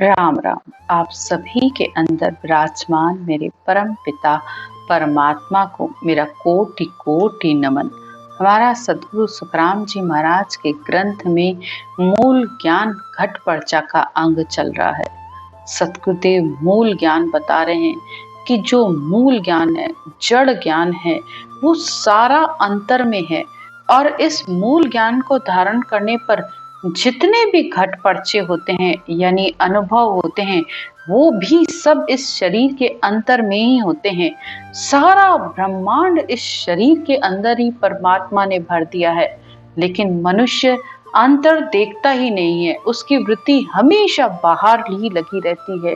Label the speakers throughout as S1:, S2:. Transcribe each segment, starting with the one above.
S1: राम राम। आप सभी के अंदर विराजमान मेरे परम पिता परमात्मा को मेरा कोटि कोटि नमन। हमारा सदगुरु सुखराम जी महाराज के ग्रंथ में मूल ज्ञान घट पर्चा का अंग चल रहा है। सतगुरुदेव मूल ज्ञान बता रहे हैं कि जो मूल ज्ञान है, जड़ ज्ञान है, वो सारा अंतर में है। और इस मूल ज्ञान को धारण करने पर जितने भी घट पर्चे होते हैं यानी अनुभव होते हैं, वो भी सब इस शरीर के अंतर में ही होते हैं। सारा ब्रह्मांड इस शरीर के अंदर ही परमात्मा ने भर दिया है, लेकिन मनुष्य अंतर देखता ही नहीं है। उसकी वृत्ति हमेशा बाहर ही लगी रहती है।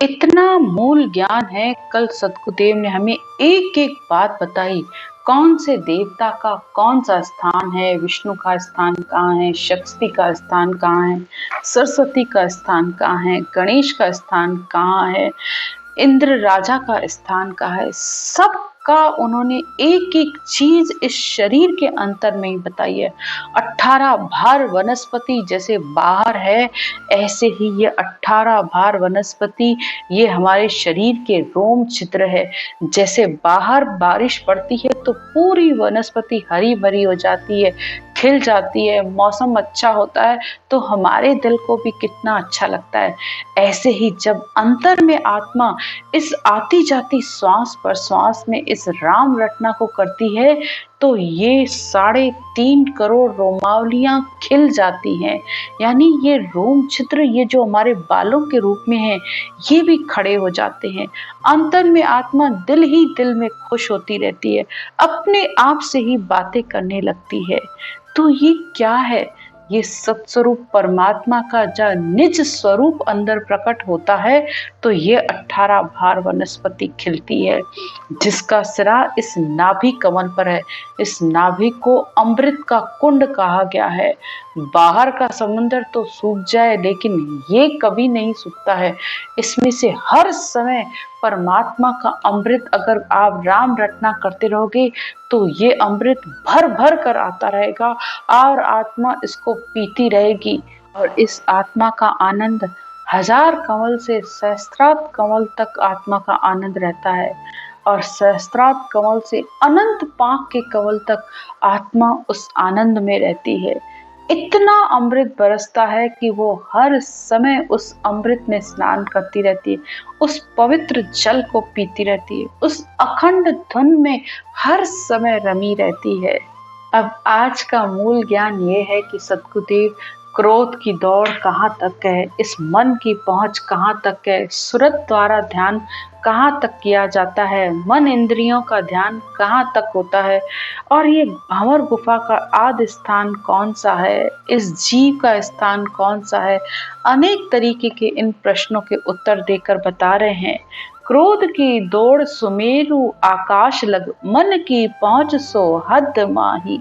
S1: इतना मूल ज्ञान है। कल सतगुरुदेव ने हमें एक एक बात बताई, कौन से देवता का कौन सा स्थान है, विष्णु का स्थान कहाँ है, शक्ति का स्थान कहाँ है, सरस्वती का स्थान कहाँ है, गणेश का स्थान कहाँ है, इंद्र राजा का स्थान कहाँ है। सबका उन्होंने एक एक चीज इस शरीर के अंतर में ही बताई है। 18 भार वनस्पति जैसे बाहर है, ऐसे ही ये 18 भार वनस्पति ये हमारे शरीर के रोम छिद्र है। जैसे बाहर बारिश पड़ती है तो पूरी वनस्पति हरी भरी हो जाती है, खिल जाती है, मौसम अच्छा होता है तो हमारे दिल को भी कितना अच्छा लगता है। ऐसे ही जब अंतर में आत्मा इस आती जाती श्वास पर श्वास में इस राम रटना को करती है तो ये 3.5 करोड़ रोमावलियां खिल जाती हैं। यानी ये रोम छिद्र, ये जो हमारे बालों के रूप में है, ये भी खड़े हो जाते हैं। अंतर में आत्मा दिल ही दिल में खुश होती रहती है, अपने आप से ही बातें करने लगती है। तो ये क्या है? ये सत्स्वरूप परमात्मा का जब निज स्वरूप अंदर प्रकट होता है तो ये 18 भार वनस्पति खिलती है, जिसका सिरा इस नाभि कमल पर है। इस नाभि को अमृत का कुंड कहा गया है। बाहर का समुद्र तो सूख जाए, लेकिन ये कभी नहीं सूखता है। इसमें से हर समय परमात्मा का अमृत, अगर आप राम रटना करते रहोगे तो ये अमृत भर भर कर आता रहेगा और आत्मा इसको पीती रहेगी। और इस आत्मा का आनंद 1000 कमल से सहस्त्रार्थ कमल तक आत्मा का आनंद रहता है, और सहस्त्रार्थ कमल से अनंत पाक के कमल तक आत्मा उस आनंद में रहती है। इतना अमृत बरसता है कि वो हर समय उस अमृत में स्नान करती रहती है, उस पवित्र जल को पीती रहती है, उस अखंड धुन में हर समय रमी रहती है। अब आज का मूल ज्ञान ये है कि सतगुरुदेव क्रोध की दौड़ कहाँ तक है, इस मन की पहुंच कहाँ तक है, सुरत द्वारा ध्यान कहाँ तक किया जाता है, मन इंद्रियों का ध्यान कहाँ तक होता है, और ये भंवर गुफा का आदि स्थान कौन सा है, इस जीव का स्थान कौन सा है। अनेक तरीके के इन प्रश्नों के उत्तर देकर बता रहे हैं। क्रोध की दौड़ सुमेरु आकाश लग, मन की पहुंच सो हद माही।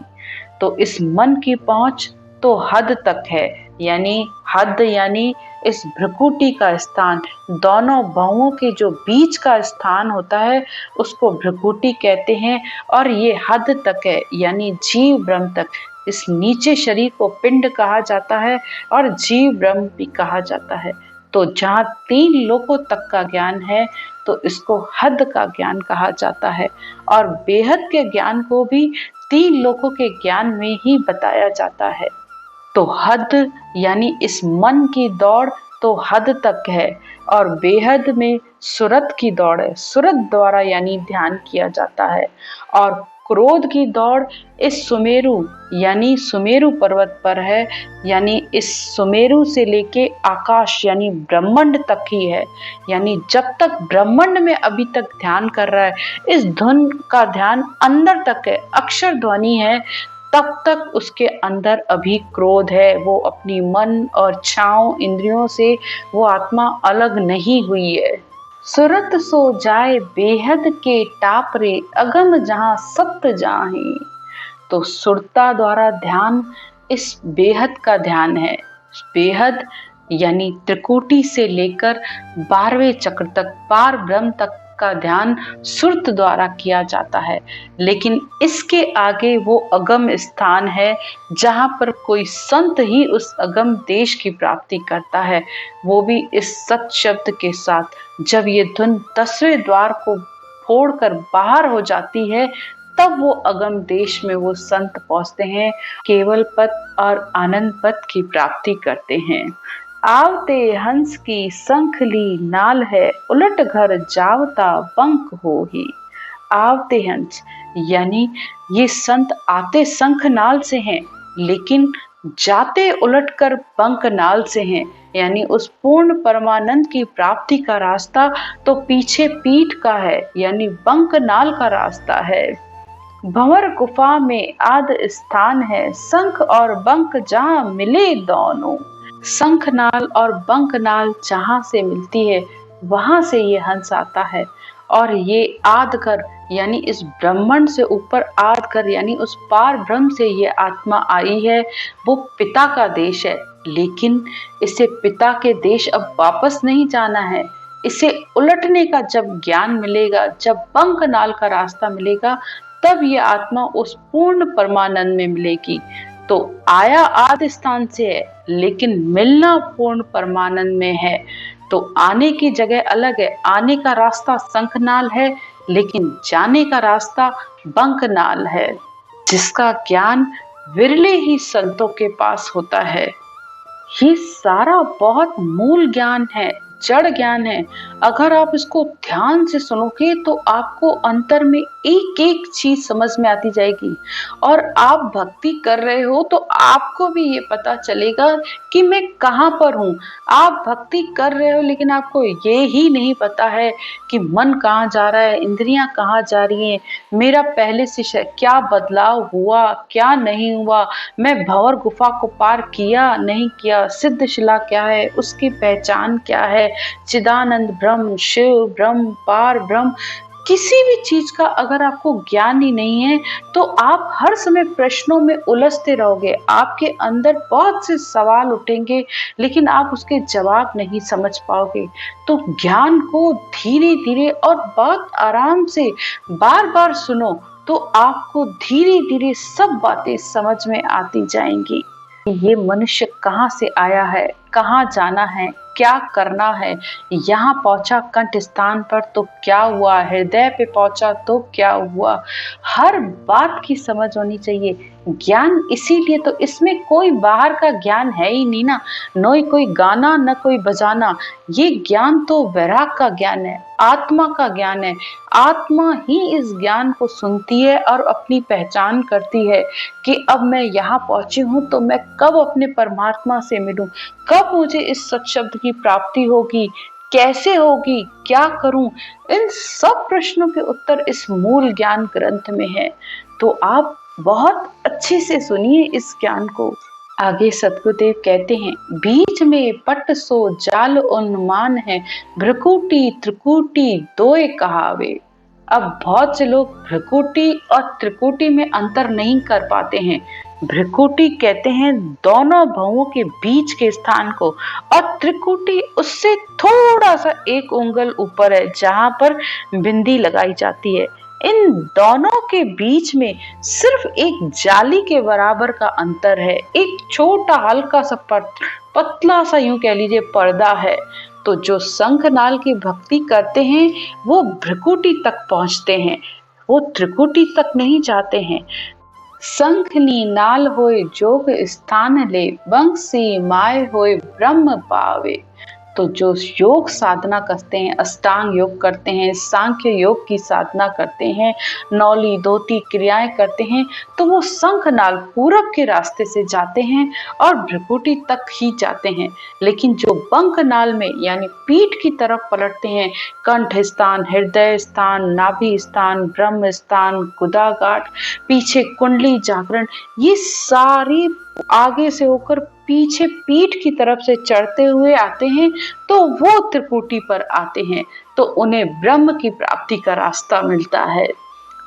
S1: तो इस मन की पहुंच तो हद तक है, यानी हद यानी इस भ्रुकुटी का स्थान, दोनों बाहुओं के जो बीच का स्थान होता है उसको भ्रुकुटी कहते हैं। और ये हद तक है, यानी जीव ब्रह्म तक। इस नीचे शरीर को पिंड कहा जाता है और जीव ब्रह्म भी कहा जाता है। तो जहाँ 3 लोकों तक का ज्ञान है तो इसको हद का ज्ञान कहा जाता है, और बेहद के ज्ञान को भी 3 लोकों के ज्ञान में ही बताया जाता है। तो हद यानी इस मन की दौड़ तो हद तक है, और बेहद में सुरत की दौड़ है, सुरत द्वारा यानी ध्यान किया जाता है। और क्रोध की दौड़ इस सुमेरु यानी सुमेरु पर्वत पर है, यानी इस सुमेरु से लेके आकाश यानी ब्रह्मांड तक ही है। यानी जब तक ब्रह्मांड में अभी तक ध्यान कर रहा है, इस धुन का ध्यान अंदर तक है, अक्षर ध्वनि है, तब तक उसके अंदर अभी क्रोध है। वो अपनी मन और छांव इंद्रियों से वो आत्मा अलग नहीं हुई है। सुरत सो जाए बेहद के टापरे, अगम जहां सत्य जाहे। तो सुरता द्वारा ध्यान इस बेहद का ध्यान है। बेहद यानी त्रिकुटी से लेकर 12वें चक्र तक, पार ब्रह्म तक का ध्यान सुरत द्वारा किया जाता है, लेकिन इसके आगे वो अगम स्थान है जहाँ पर कोई संत ही उस अगम देश की प्राप्ति करता है, वो भी इस सत शब्द के साथ। जब ये धुन 10वें द्वार को फोड़कर बाहर हो जाती है, तब वो अगम देश में वो संत पहुंचते हैं, केवल पद और आनंद पद की प्राप्ति करते हैं। आवते हंस की शंखली नाल है, उलट घर जावता बंक हो ही। आवते हंस यानी ये संत आते शंख नाल से हैं, लेकिन जाते उलटकर बंक नाल से हैं, यानी उस पूर्ण परमानंद की प्राप्ति का रास्ता तो पीछे पीठ का है, यानी बंक नाल का रास्ता है। भंवर गुफा में आद स्थान है, शंख और बंक जहाँ मिले दोनों। शंखनाल और बंकनाल जहाँ से मिलती है, वहां से ये हंस आता है। और ये आद कर यानी इस ब्रह्मांड से ऊपर आद कर यानी उस पार ब्रह्म से ये आत्मा आई है, वो पिता का देश है। लेकिन इसे पिता के देश अब वापस नहीं जाना है, इसे उलटने का जब ज्ञान मिलेगा, जब बंकनाल का रास्ता मिलेगा, तब ये आत्मा उस पूर्ण परमानंद में मिलेगी। तो आया आदि स्थान से है, लेकिन मिलना पूर्ण परमानंद में है। तो आने की जगह अलग है, आने का रास्ता शंखनाल है, लेकिन जाने का रास्ता बंकनाल है, जिसका ज्ञान विरले ही संतों के पास होता है। ये सारा बहुत मूल ज्ञान है, जड़ ज्ञान है। अगर आप इसको ध्यान से सुनोगे तो आपको अंतर में एक एक चीज समझ में आती जाएगी, और आप भक्ति कर रहे हो तो आपको भी ये पता चलेगा कि मैं कहाँ पर हूँ। आप भक्ति कर रहे हो, लेकिन आपको ये ही नहीं पता है कि मन कहाँ जा रहा है, इंद्रियां कहाँ जा रही हैं, मेरा पहले से क्या बदलाव हुआ, क्या नहीं हुआ, मैं भंवर गुफा को पार किया नहीं किया, सिद्ध शिला क्या है, उसकी पहचान क्या है, चिदानंद ब्रह्म, शिव ब्रह्म, पार ब्रह्म। किसी भी चीज का अगर आपको ज्ञान ही नहीं है तो आप हर समय प्रश्नों में उलझते रहोगे, आपके अंदर बहुत से सवाल उठेंगे, लेकिन आप उसके जवाब नहीं समझ पाओगे। तो ज्ञान को धीरे धीरे और बहुत आराम से बार बार सुनो, तो आपको धीरे धीरे सब बातें समझ में आती जाएंगी। ये मनुष्य कहाँ से आया है, कहाँ जाना है, क्या करना है, यहाँ पहुंचा कंठ स्थान पर तो क्या हुआ, हृदय पे पहुंचा तो क्या हुआ, हर बात की समझ होनी चाहिए। ज्ञान इसीलिए तो इसमें कोई बाहर का ज्ञान है ही नहीं ना, न कोई गाना न कोई बजाना। ये ज्ञान तो वैराग का ज्ञान है, आत्मा का ज्ञान है। आत्मा ही इस ज्ञान को सुनती है और अपनी पहचान करती है कि अब मैं यहाँ पहुंची हूँ तो मैं कब अपने परमात्मा से मिलूं, कब मुझे इस सत शब्द की प्राप्ति होगी, कैसे होगी, क्या करूं। इन सब प्रश्नों के उत्तर इस मूल ज्ञान ग्रंथ में है। तो आप बहुत अच्छे से सुनिए इस ज्ञान को। आगे सतगुरुदेव कहते हैं, बीच में पट सो जाल उन्मान है, भ्रकुटी त्रिकुटी दोए कहावे। अब बहुत से लोग भ्रकुटी और त्रिकुटी में अंतर नहीं कर पाते हैं। भ्रकुटी कहते हैं दोनों भवों के बीच के स्थान को, और त्रिकुटी उससे थोड़ा सा एक उंगल ऊपर है, जहां पर बिंदी लगाई जाती है। इन दोनों के बीच में सिर्फ एक जाली के बराबर का अंतर है, एक छोटा हल्का सा पतला सा यूं कह लीजिए पर्दा है। तो जो शंखनाल की भक्ति करते हैं वो भ्रकुटी तक पहुंचते हैं, वो त्रिकुटी तक नहीं जाते हैं। शंखनी नाल होए जोग स्थान ले, बंसी माय होए ब्रह्म पावे। तो जो योग साधना करते हैं, अष्टांग योग करते हैं, सांख्य योग की साधना करते हैं, नौली दोती क्रियाएं करते हैं, तो वो शंखनाल पूरब के रास्ते से जाते हैं और भ्रकुटी तक ही जाते हैं। लेकिन जो बंकनाल में यानी पीठ की तरफ पलटते हैं, कंठ स्थान, हृदय स्थान, नाभि स्थान, ब्रह्म स्थान, गुदागाठ, पीछे कुंडली जागरण, ये सारी आगे से होकर पीछे पीठ की तरफ से चढ़ते हुए आते हैं, तो वो त्रिकुटी पर आते हैं, तो उन्हें ब्रह्म की प्राप्ति का रास्ता मिलता है।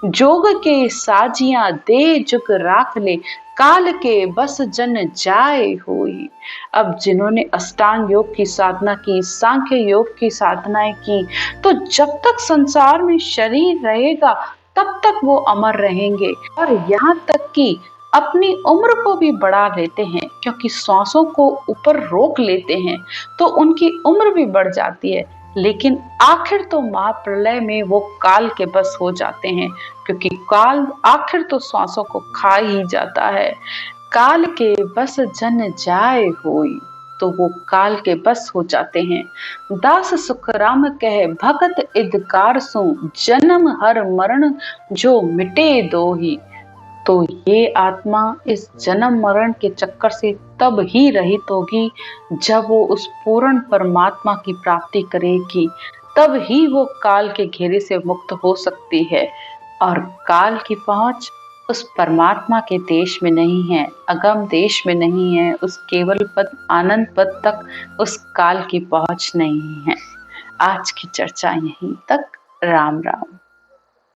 S1: जोग के साजियां दे जुग राख ले, काल के बस जन जाए होई। अब जिन्होंने अष्टांग योग की साधना की, सांख्य योग की साधनाएं की, तो जब तक संसार में शरीर रहेगा तब तक वो अमर रहेंगे। और यहाँ तक कि अपनी उम्र को भी बढ़ा लेते हैं, क्योंकि श्वासों को ऊपर रोक लेते हैं तो उनकी उम्र भी बढ़ जाती है। लेकिन आखिर तो महाप्रलय में वो काल के बस हो जाते हैं, क्योंकि काल आखिर तो श्वासों को खा ही जाता है। काल के बस जन जाए होई, तो वो काल के बस हो जाते हैं। दास सुखराम कहे भगत इदकार सो, जन्म हर मरण जो मिटे दो ही। तो ये आत्मा इस जन्म मरण के चक्कर से तब ही रहित होगी जब वो उस पूर्ण परमात्मा की प्राप्ति करेगी। तब ही वो काल के घेरे से मुक्त हो सकती है। और काल की पहुंच उस परमात्मा के देश में नहीं है, अगम देश में नहीं है, उस केवल पद आनंद पद तक उस काल की पहुंच नहीं है। आज की चर्चा यहीं तक। राम राम।